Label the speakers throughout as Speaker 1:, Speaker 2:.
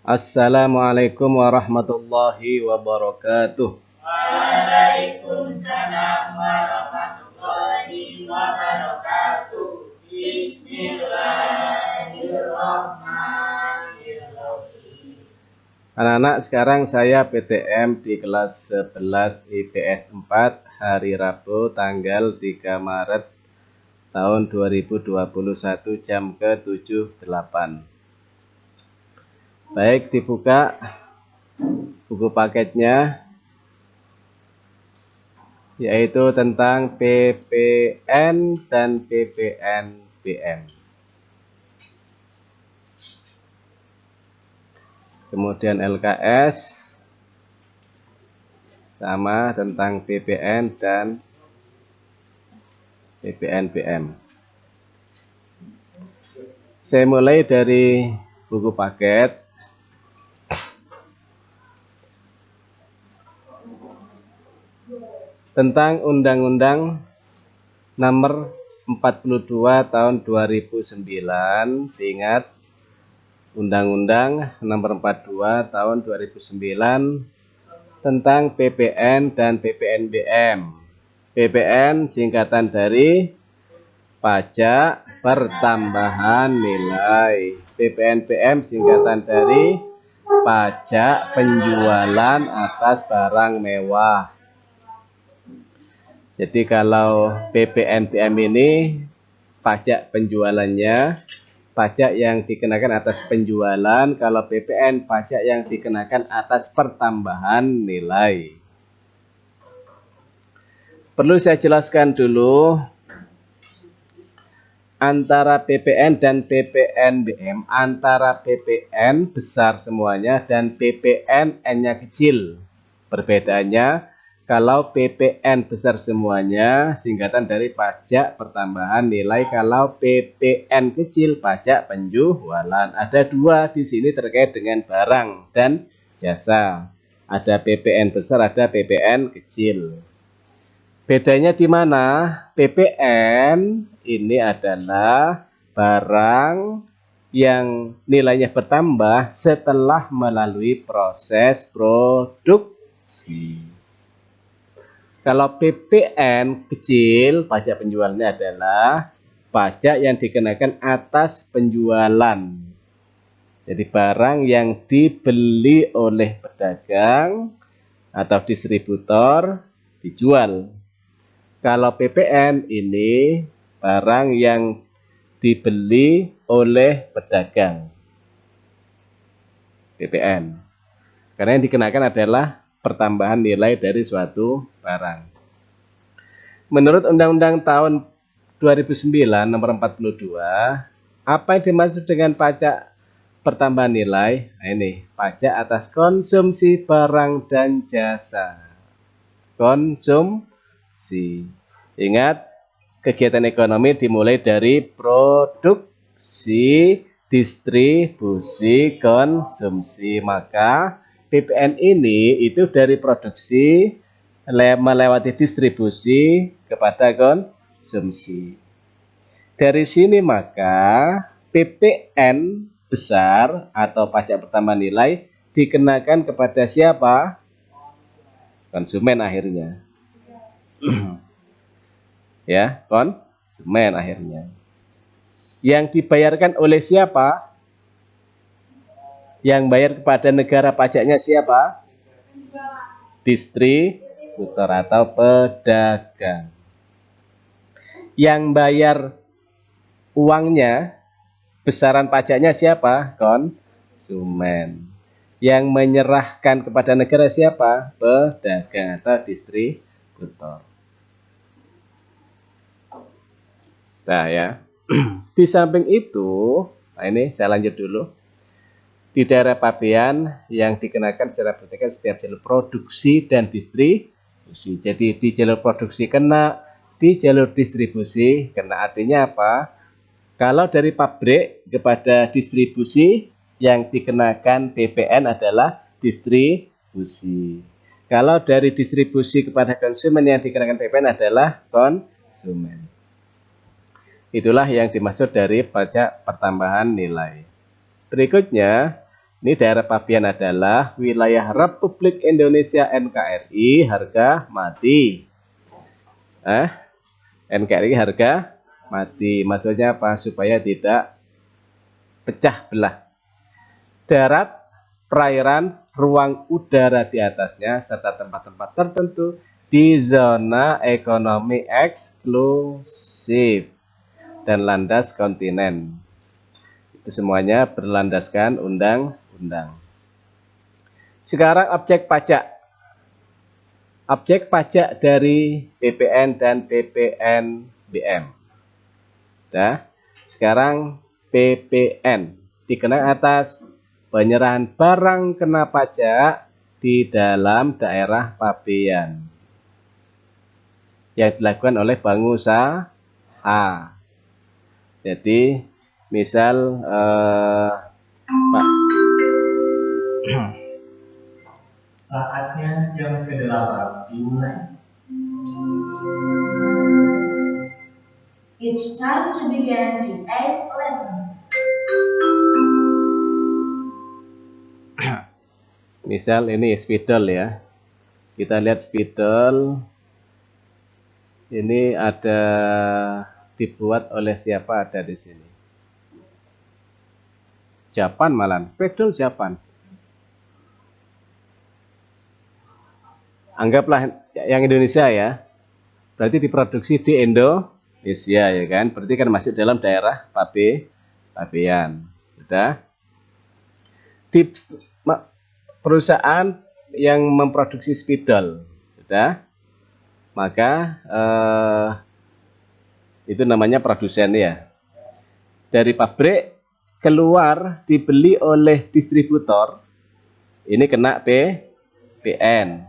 Speaker 1: Assalamualaikum warahmatullahi wabarakatuh.
Speaker 2: Waalaikumsalam warahmatullahi wabarakatuh. Bismillahirrahmanirrahim.
Speaker 1: Anak-anak, sekarang saya PTM di kelas 11 IPS 4 hari Rabu tanggal 3 Maret tahun 2021 jam ke-7.8. Baik, dibuka buku paketnya, yaitu tentang PPN dan PPNBM. Kemudian LKS sama tentang PPN dan PPNBM. Saya mulai dari buku paket. Tentang Undang-Undang Nomor 42 Tahun 2009, diingat Undang-Undang Nomor 42 Tahun 2009 tentang PPN dan PPNBM. PPN singkatan dari pajak pertambahan nilai. PPNBM singkatan dari pajak penjualan atas barang mewah. Jadi kalau PPNBM ini pajak penjualannya, pajak yang dikenakan atas penjualan. Kalau PPN, pajak yang dikenakan atas pertambahan nilai. Perlu saya jelaskan dulu antara PPN dan PPNBM. Antara PPN besar semuanya dan PPN N-nya kecil. Perbedaannya, kalau PPN besar semuanya, singkatan dari pajak pertambahan nilai. Kalau PPN kecil, pajak penjualan. Ada dua di sini terkait dengan barang dan jasa. Ada PPN besar, ada PPN kecil. Bedanya di mana? PPN ini adalah barang yang nilainya bertambah setelah melalui proses produksi. Kalau PPN kecil, pajak penjualannya adalah pajak yang dikenakan atas penjualan. Jadi barang yang dibeli oleh pedagang atau distributor dijual. Kalau PPN ini barang yang dibeli oleh pedagang. PPN. Karena yang dikenakan adalah pertambahan nilai dari suatu barang. Menurut Undang-Undang tahun 2009 nomor 42, apa yang dimaksud dengan pajak pertambahan nilai? Nah, ini pajak atas konsumsi barang dan jasa. Konsumsi. Ingat, kegiatan ekonomi dimulai dari produksi, distribusi, konsumsi. Maka PPN ini itu dari produksi melewati distribusi kepada konsumsi. Dari sini maka PPN besar atau pajak pertambahan nilai dikenakan kepada siapa? Konsumen akhirnya. Ya, konsumen akhirnya. Yang dibayarkan oleh siapa? Yang bayar kepada negara pajaknya siapa? Distributor atau pedagang. Yang bayar uangnya, besaran pajaknya siapa? Konsumen. Yang menyerahkan kepada negara siapa? Pedagang atau distributor. Nah ya, di samping itu, nah ini saya lanjut dulu. Di daerah pabean yang dikenakan secara bertahap setiap jalur produksi dan distribusi. Jadi di jalur produksi kena, di jalur distribusi kena. Artinya apa? Kalau dari pabrik kepada distribusi yang dikenakan PPN adalah distribusi. Kalau dari distribusi kepada konsumen yang dikenakan PPN adalah konsumen. Itulah yang dimaksud dari pajak pertambahan nilai. Berikutnya, Ini daerah pabean adalah wilayah Republik Indonesia NKRI harga mati. NKRI harga mati. Maksudnya apa? Supaya tidak pecah belah. Darat, perairan, ruang udara di atasnya, serta tempat-tempat tertentu di zona ekonomi eksklusif dan landas kontinen. Itu semuanya berlandaskan undang-undang. Sekarang objek pajak. Objek pajak dari PPN dan PPNBM. Nah, sekarang PPN dikenakan atas penyerahan barang kena pajak di dalam daerah pabean yang dilakukan oleh pengusaha. Jadi misal Pak,
Speaker 3: saatnya jam ke-8 dimulai.
Speaker 2: It's time to begin the 8th lesson.
Speaker 1: misal ini spidol ya. Kita lihat spidol. Ini ada dibuat oleh siapa, ada di sini. Japan malah, spidol Japan. Anggaplah yang Indonesia ya. Berarti diproduksi di Indonesia ya kan. Berarti kan masuk dalam daerah pabean. Sudah. Di perusahaan yang memproduksi spidol, sudah. Maka itu namanya produsen ya. Dari pabrik keluar dibeli oleh distributor, ini kena PPN.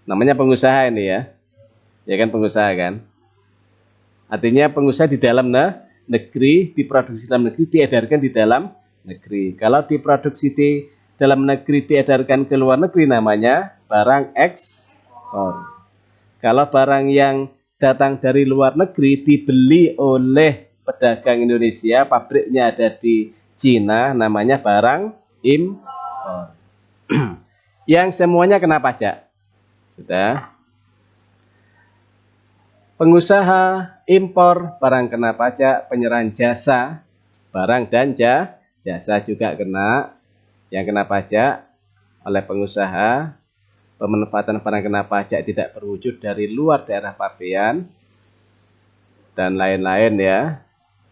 Speaker 1: Namanya pengusaha ini ya. Ya kan pengusaha kan. Artinya pengusaha di dalam negeri, diproduksi dalam negeri, diedarkan di dalam negeri. Kalau diproduksi di dalam negeri, diedarkan ke luar negeri, namanya barang ekspor. Kalau barang yang datang dari luar negeri dibeli oleh pedagang Indonesia, pabriknya ada di Cina, namanya barang impor. Yang semuanya kena pajak. Sudah. Pengusaha impor barang kena pajak, penyerahan jasa, barang dan jasa juga kena. Yang kena pajak oleh pengusaha, pemanfaatan barang kena pajak tidak berwujud dari luar daerah pabean dan lain-lain ya,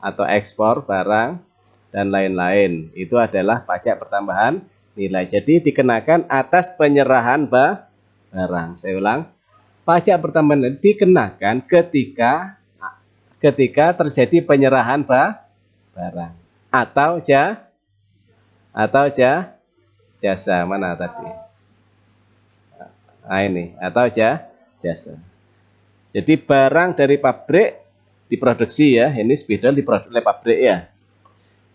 Speaker 1: atau ekspor barang dan lain-lain. Itu adalah pajak pertambahan nilai. Jadi dikenakan atas penyerahan barang. Saya ulang, pajak pertambahan nilai dikenakan ketika terjadi penyerahan barang atau jasa. Mana tadi? Nah ini, atau jasa. Jadi barang dari pabrik diproduksi ya, ini spidol diproduksi oleh pabrik ya.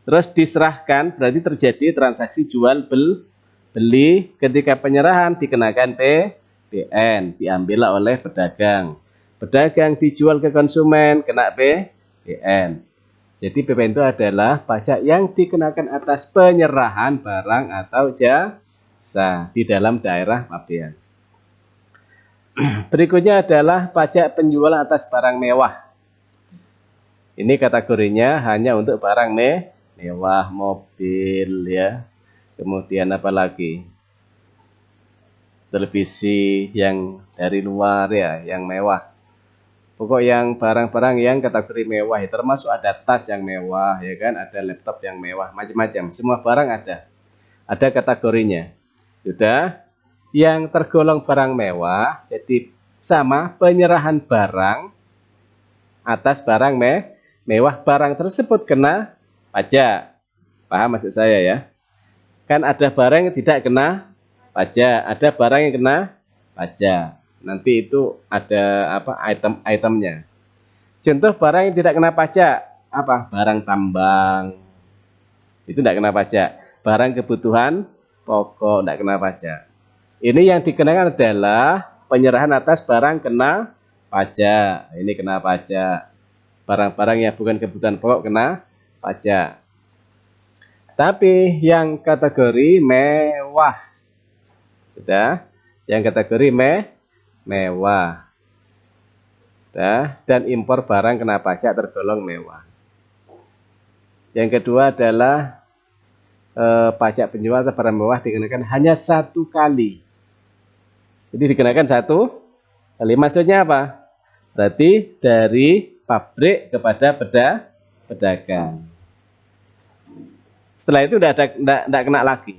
Speaker 1: Terus diserahkan, berarti terjadi transaksi jual beli. Ketika penyerahan dikenakan PPN, diambillah oleh pedagang. Pedagang dijual ke konsumen, kena PPN. Jadi PPN itu adalah pajak yang dikenakan atas penyerahan barang atau jasa di dalam daerah pabean. Berikutnya adalah pajak penjualan atas barang mewah. Ini kategorinya hanya untuk barang mewah, mobil ya. Kemudian apa lagi? Televisi yang dari luar ya, yang mewah. Pokok yang barang-barang yang kategori mewah, ya, termasuk ada tas yang mewah ya kan, ada laptop yang mewah, macam-macam. Semua barang ada. Ada kategorinya. Sudah. Yang tergolong barang mewah, jadi sama penyerahan barang atas barang mewah, barang tersebut kena pajak. Paham maksud saya ya? Kan ada barang yang tidak kena pajak, ada barang yang kena pajak. Nanti itu ada apa item-itemnya. Contoh barang yang tidak kena pajak, apa? Barang tambang. Itu tidak kena pajak. Barang kebutuhan pokok tidak kena pajak. Ini yang dikenakan adalah penyerahan atas barang kena pajak. Ini kena pajak. Barang-barang yang bukan kebutuhan pokok kena pajak. Tapi yang kategori mewah, sudah, yang kategori mewah, sudah, dan impor barang kena pajak tergolong mewah. Yang kedua adalah pajak penjual atau barang mewah dikenakan hanya 1 kali. Jadi dikenakan 1 kali. Maksudnya apa? Berarti dari pabrik kepada pedagang. Setelah itu tidak kena lagi.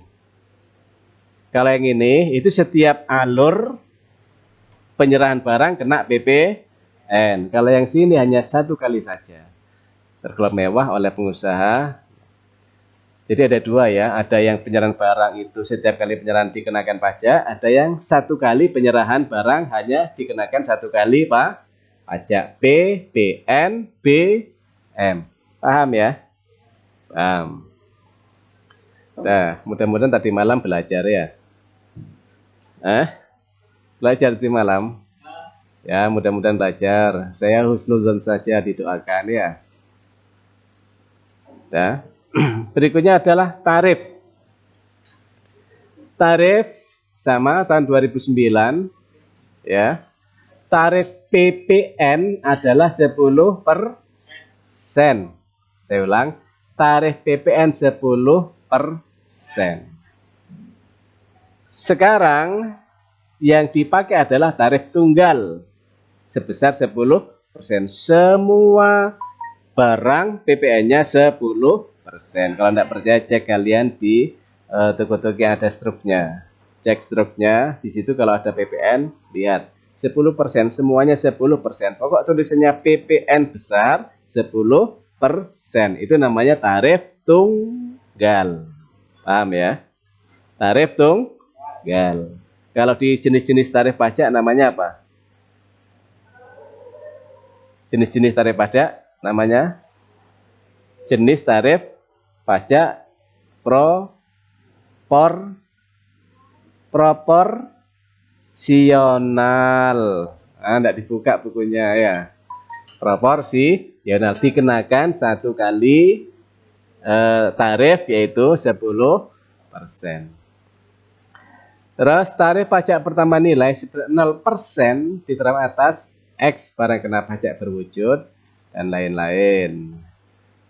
Speaker 1: Kalau yang ini, itu setiap alur penyerahan barang kena PPN. Kalau yang sini hanya 1 kali saja. Tergolong mewah oleh pengusaha. Jadi ada 2 ya. Ada yang penyerahan barang itu setiap kali penyerahan dikenakan pajak. Ada yang 1 kali penyerahan barang hanya dikenakan 1 kali pajak. PPN, BM. Paham ya? Paham. Nah, mudah-mudahan tadi malam belajar ya. Belajar tadi malam. Ya, mudah-mudahan belajar. Saya husnuzon saja didoakan ya. Nah, berikutnya adalah tarif. Tarif sama tahun 2009 ya. Tarif PPN adalah 10%. Saya ulang, tarif PPN 10%. Sekarang yang dipakai adalah tarif tunggal sebesar 10%. Semua barang PPN-nya 10%. Kalau tidak percaya, cek kalian di toko-toko yang ada struknya. Cek struknya, di situ kalau ada PPN, lihat 10%, semuanya 10%. Pokok tulisannya PPN besar 10%. Itu namanya tarif tunggal. Paham ya? Tarif tunggal. Kalau di jenis-jenis tarif pajak namanya apa? Jenis-jenis tarif pajak namanya jenis tarif pajak proporsional. Tidak dibuka bukunya ya. Proporsional dikenakan 1 kali tarif yaitu 10%. Terus tarif pajak pertama nilai 0% diterapkan atas X barang kena pajak berwujud dan lain-lain.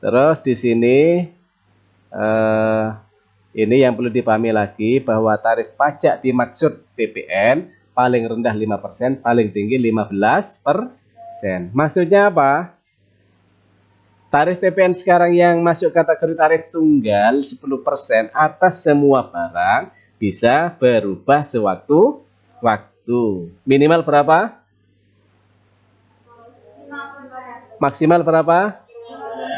Speaker 1: Terus di sini ini yang perlu dipahami lagi bahwa tarif pajak dimaksud PPN paling rendah 5%, paling tinggi 15%. Maksudnya apa? Tarif PPN sekarang yang masuk kategori tarif tunggal 10% atas semua barang bisa berubah sewaktu-waktu. Minimal berapa? Maksimal berapa?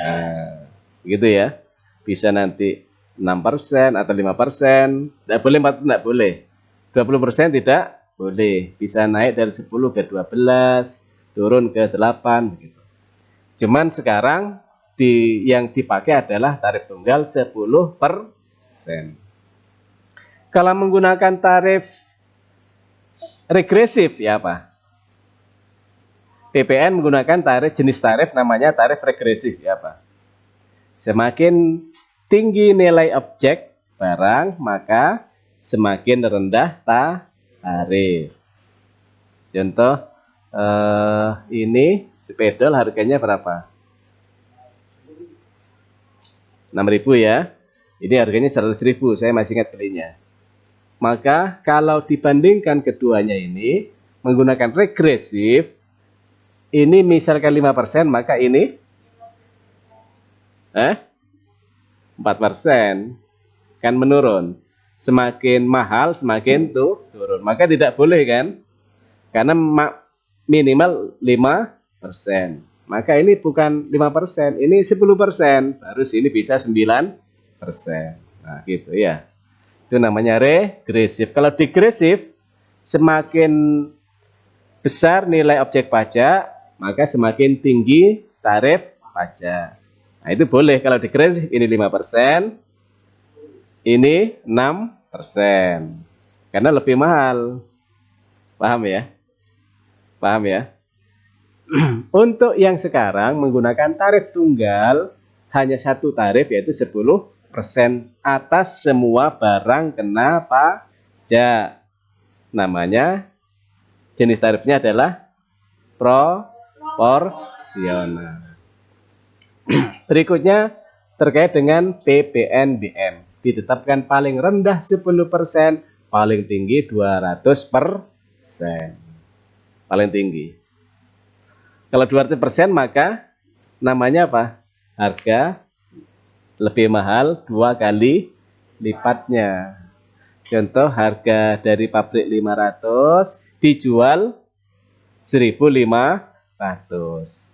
Speaker 1: Nah, gitu ya. Bisa nanti 6% atau 5%. Tidak boleh 4%, tidak boleh. 20% tidak boleh. Bisa naik dari 10 ke 12, turun ke 8 begitu. Cuman sekarang yang dipakai adalah tarif tunggal 10%. Kalau menggunakan tarif regresif ya apa? PPN menggunakan jenis tarif namanya tarif regresif ya apa? Semakin tinggi nilai objek barang maka semakin rendah tarif. Contoh ini spidol harganya berapa? 6.000 ya. Ini harganya 100.000, saya masih ingat belinya. Maka kalau dibandingkan keduanya ini menggunakan regresif, ini misalkan 5%, maka ini 4%. Kan menurun. Semakin mahal semakin turun. Maka tidak boleh kan? Karena minimal 5%. Maka ini bukan 5%, ini 10%. Baru sini bisa 9%. Nah, gitu ya. Itu namanya regresif. Kalau digresif, semakin besar nilai objek pajak, maka semakin tinggi tarif pajak. Nah, itu boleh kalau digresif. Ini 5%, ini 6%. Karena lebih mahal. Paham ya? Paham ya? Untuk yang sekarang menggunakan tarif tunggal, hanya 1 tarif yaitu 10%. atas semua barang kena pajak. Namanya jenis tarifnya adalah proporsional. Berikutnya terkait dengan PPNBM. Ditetapkan paling rendah 10%, paling tinggi 200%. Paling tinggi. Kalau 200% maka namanya apa? Harga lebih mahal 2 kali lipatnya. Contoh harga dari pabrik 500 dijual 1.500.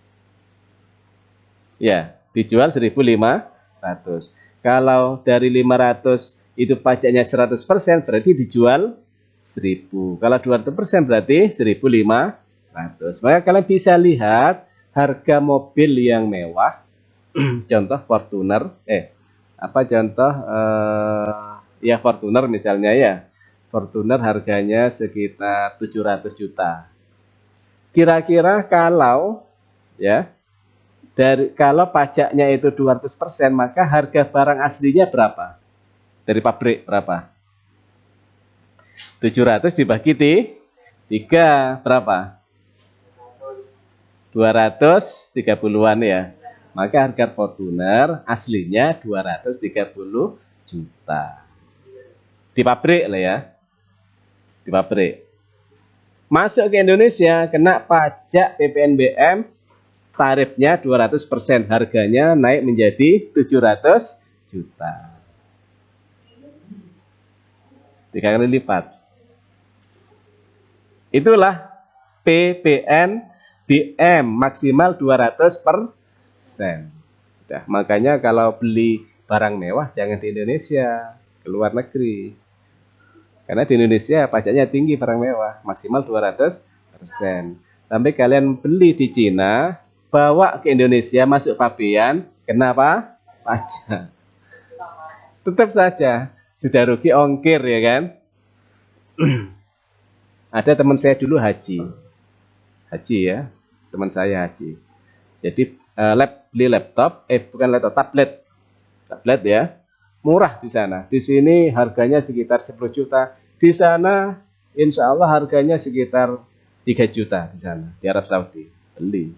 Speaker 1: Ya, dijual 1.500. Kalau dari 500 itu pajaknya 100%, berarti dijual 1.000. Kalau 200% berarti 1.500. Maka kalian bisa lihat harga mobil yang mewah, contoh Fortuner, ya Fortuner misalnya ya. Fortuner harganya sekitar 700 juta. Kira-kira kalau pajaknya itu 200%, maka harga barang aslinya berapa? Dari pabrik berapa? 700 dibagi 3 berapa? 230-an ya. Maka harga Fortuner aslinya 230 juta. Di pabrik lah ya. Di pabrik. Masuk ke Indonesia kena pajak PPNBM, tarifnya 200%, harganya naik menjadi 700 juta. 3 kali lipat. Itulah PPNBM maksimal 200%. Nah, makanya kalau beli barang mewah jangan di Indonesia, ke luar negeri. Karena di Indonesia pajaknya tinggi barang mewah, maksimal 200%. Tapi kalian beli di Cina, bawa ke Indonesia, masuk pabean, kenapa? Pajak. Tetap saja, sudah rugi ongkir ya kan? Ada teman saya dulu haji ya, teman saya haji. Jadi beli laptop, bukan laptop, tablet ya, murah di sana. Di sini harganya sekitar 10 juta. Di sana insya Allah harganya sekitar 3 juta di sana, di Arab Saudi. Beli.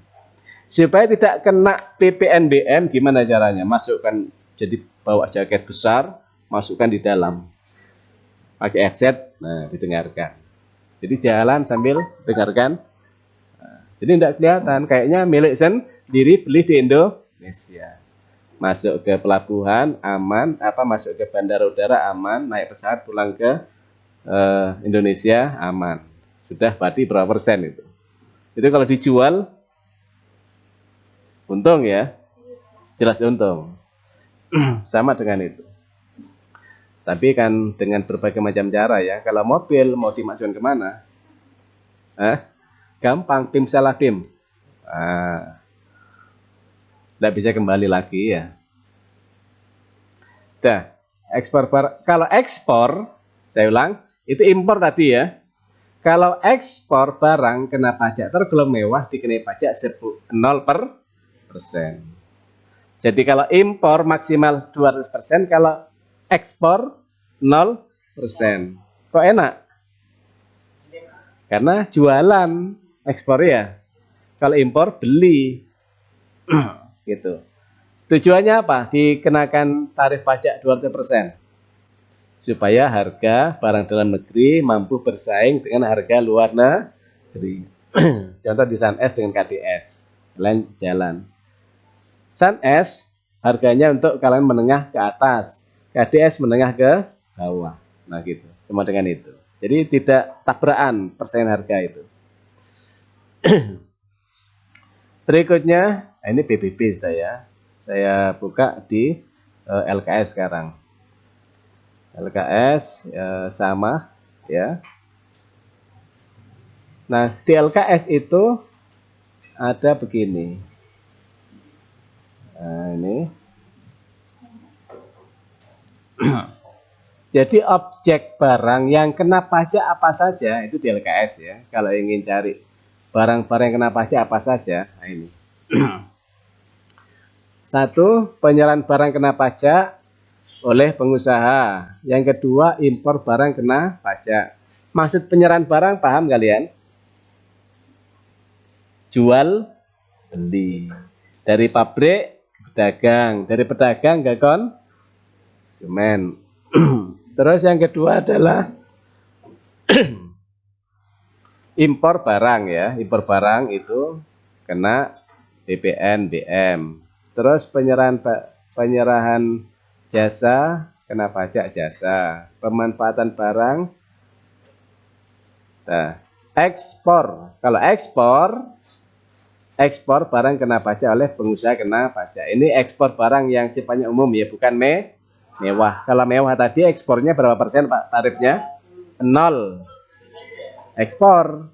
Speaker 1: Supaya tidak kena PPNBM, gimana caranya? Masukkan, jadi bawa jaket besar, masukkan di dalam. Pakai headset, nah didengarkan. Jadi jalan sambil dengarkan. Nah, jadi tidak kelihatan, kayaknya milik sendiri, beli di Indonesia. Masuk ke pelabuhan aman, masuk ke bandara udara aman, naik pesawat pulang ke Indonesia aman. Sudah berarti berapa persen itu? Itu kalau dijual untung ya, jelas untung. Sama dengan itu. Tapi kan dengan berbagai macam cara ya. Kalau mobil mau dimasukkan kemana? Gampang, PIM salah PIM. Tidak bisa kembali lagi ya. Sudah, ekspor kalau ekspor, saya ulang, itu impor tadi ya. Kalau ekspor barang kena pajak tergolong mewah, dikenai pajak 0%. Jadi kalau impor maksimal 200%, kalau ekspor 0%. Kok enak? Karena jualan, ekspor ya. Kalau impor beli. Gitu. Tujuannya apa? Dikenakan tarif pajak 200%. Supaya harga barang dalam negeri mampu bersaing dengan harga luar negeri. Contoh di SunS dengan KDS. Kalian jalan. SunS harganya untuk kalian menengah ke atas, KDS menengah ke bawah. Nah gitu, sama dengan itu. Jadi tidak tabrakan persaingan harga itu. Berikutnya, ini PBB sudah ya. Saya buka di LKS sekarang. LKS sama ya. Nah, di LKS itu ada begini. Nah, ini. Jadi objek barang yang kena pajak apa saja itu di LKS ya. Kalau ingin cari barang-barang yang kena pajak apa saja, nah ini. 1. Penyerahan barang kena pajak oleh pengusaha. Yang kedua, impor barang kena pajak. Maksud penyerahan barang paham kalian? Jual beli. Dari pabrik ke pedagang, dari pedagang ke konsumen. Terus yang kedua adalah impor barang ya. Impor barang itu kena PPN, BM. Terus penyerahan jasa kena pajak jasa. Pemanfaatan barang. Nah, ekspor. Kalau ekspor barang kena pajak oleh pengusaha kena pajak. Ini ekspor barang yang sifatnya umum ya, bukan mewah. Kalau mewah tadi ekspornya berapa persen Pak tarifnya? 0. Ekspor.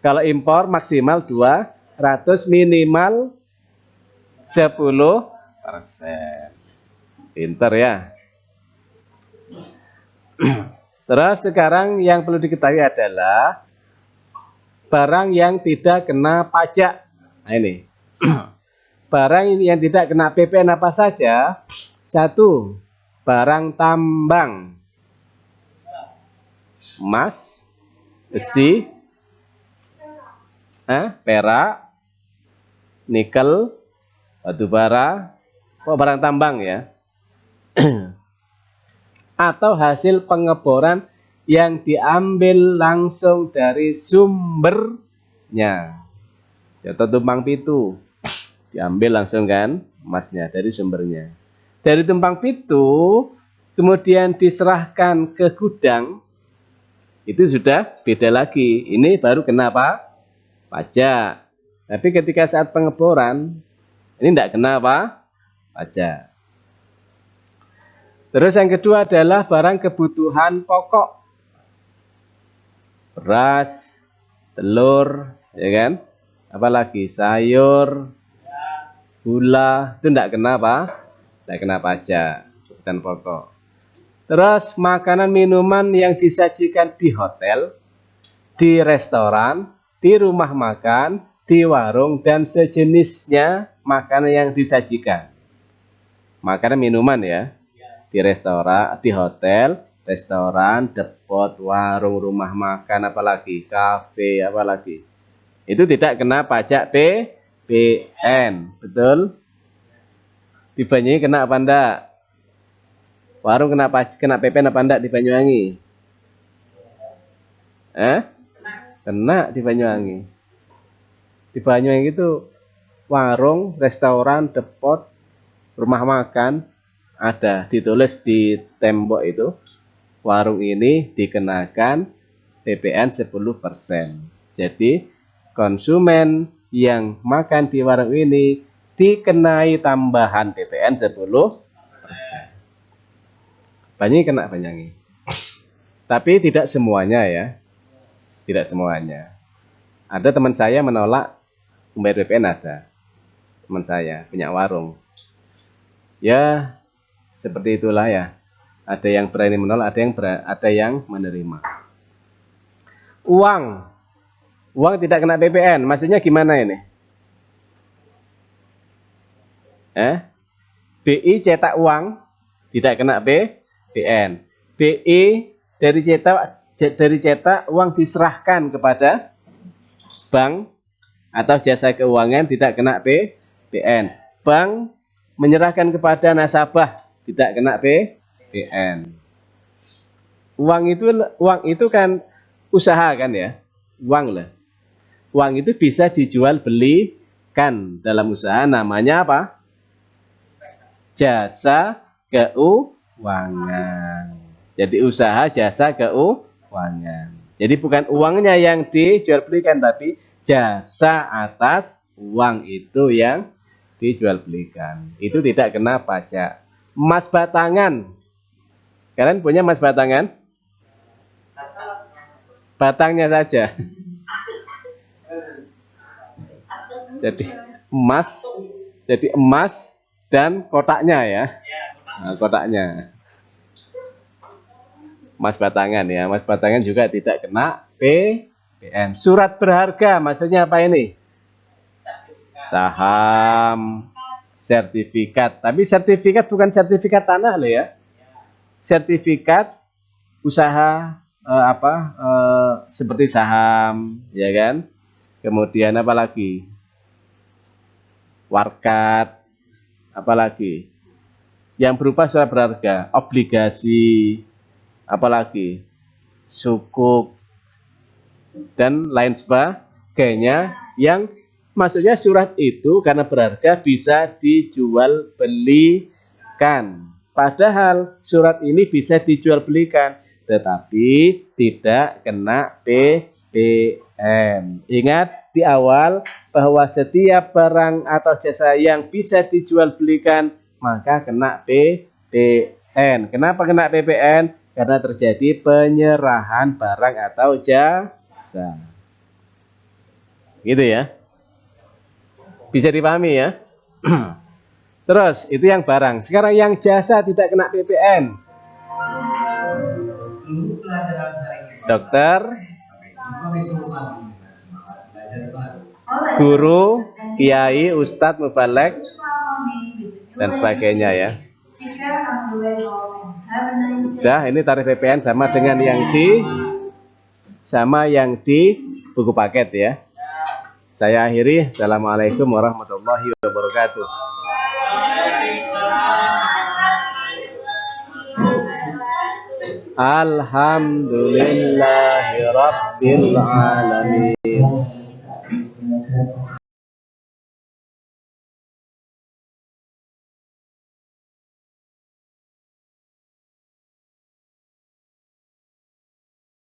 Speaker 1: Kalau impor maksimal 200, minimal 10%. Pinter ya. Terus sekarang yang perlu diketahui adalah barang yang tidak kena pajak. Nah ini. Barang yang tidak kena PPN apa saja? 1. Barang tambang. Emas, besi, perak, nikel, batu bara, barang tambang ya. Atau hasil pengeboran yang diambil langsung dari sumbernya. Contoh tumpang pitu, diambil langsung kan emasnya dari sumbernya. Dari tumpang pitu kemudian diserahkan ke gudang, itu sudah beda lagi. Ini baru kena apa? Pajak. Tapi ketika saat pengeboran ini tidak kena apa? Pajak. Terus yang kedua adalah barang kebutuhan pokok. Beras, telur, ya kan? Apalagi sayur, gula, itu tidak kena apa? Tidak kena pajak, kebutuhan pokok. Terus makanan minuman yang disajikan di hotel, di restoran, di rumah makan, di warung, dan sejenisnya makanan yang disajikan. Makanan minuman ya. Di restoran, di hotel, restoran, depot, warung, rumah makan, apalagi kafe, apalagi itu tidak kena pajak PPN, betul? Di Banyuwangi kena apa enggak? Warung kena PPN apa enggak di Banyuwangi? Kena di Banyuwangi. Di Banyuwangi itu warung, restoran, depot, rumah makan ada ditulis di tembok itu, warung ini dikenakan PPN 10%. Jadi konsumen yang makan di warung ini dikenai tambahan PPN 10%. Banyuwangi kena Banyuwangi. Tapi tidak semuanya ya. Tidak semuanya. Ada teman saya menolak membayar PPN, ada. Teman saya punya warung. Ya, seperti itulah ya. Ada yang berani menolak, ada yang menerima. Uang tidak kena PPN. Maksudnya gimana ini? BI cetak uang tidak kena PPN. BI dari cetak uang diserahkan kepada bank atau jasa keuangan tidak kena PPN. Bank menyerahkan kepada nasabah tidak kena PPN. Uang itu kan usaha kan ya, uang lah. Uang itu bisa dijual belikan dalam usaha, namanya apa? Jasa keuangan. Jadi usaha jasa keuangan. Jadi bukan uangnya yang dijual belikan, tapi jasa atas uang itu yang dijual belikan. Itu tidak kena pajak. Emas batangan. Kalian punya emas batangan? Batangnya saja. Jadi emas dan kotaknya ya. Nah, kotaknya. Emas batangan ya. Emas batangan juga tidak kena PPN. Surat berharga maksudnya apa ini? Saham, sertifikat. Tapi sertifikat bukan sertifikat tanah loh ya. Sertifikat usaha seperti saham, ya kan? Kemudian apa lagi? Warkat, apalagi? Yang berupa surat berharga, obligasi, apalagi? Sukuk dan lain sebagainya yang maksudnya surat itu karena berharga bisa dijual belikan. Padahal surat ini bisa dijual belikan, tetapi tidak kena PPN. Ingat di awal bahwa setiap barang atau jasa yang bisa dijual belikan maka kena PPN. Kenapa kena PPN? Karena terjadi penyerahan barang atau jasa. Gitu ya. Bisa dipahami ya. Terus itu yang barang. Sekarang yang jasa tidak kena PPN.
Speaker 3: Seluruh pelajaran hari ini.
Speaker 1: Dokter,
Speaker 3: Sampai jumpa besok pagi dengan semangat belajar baru.
Speaker 1: guru, kiai, ustadz, mubalek, dan sebagainya ya. Sudah, ini tarif PPN sama dengan yang di buku paket ya. Saya akhiri. Assalamualaikum warahmatullahi wabarakatuh. Alhamdulillahirabbil alamin.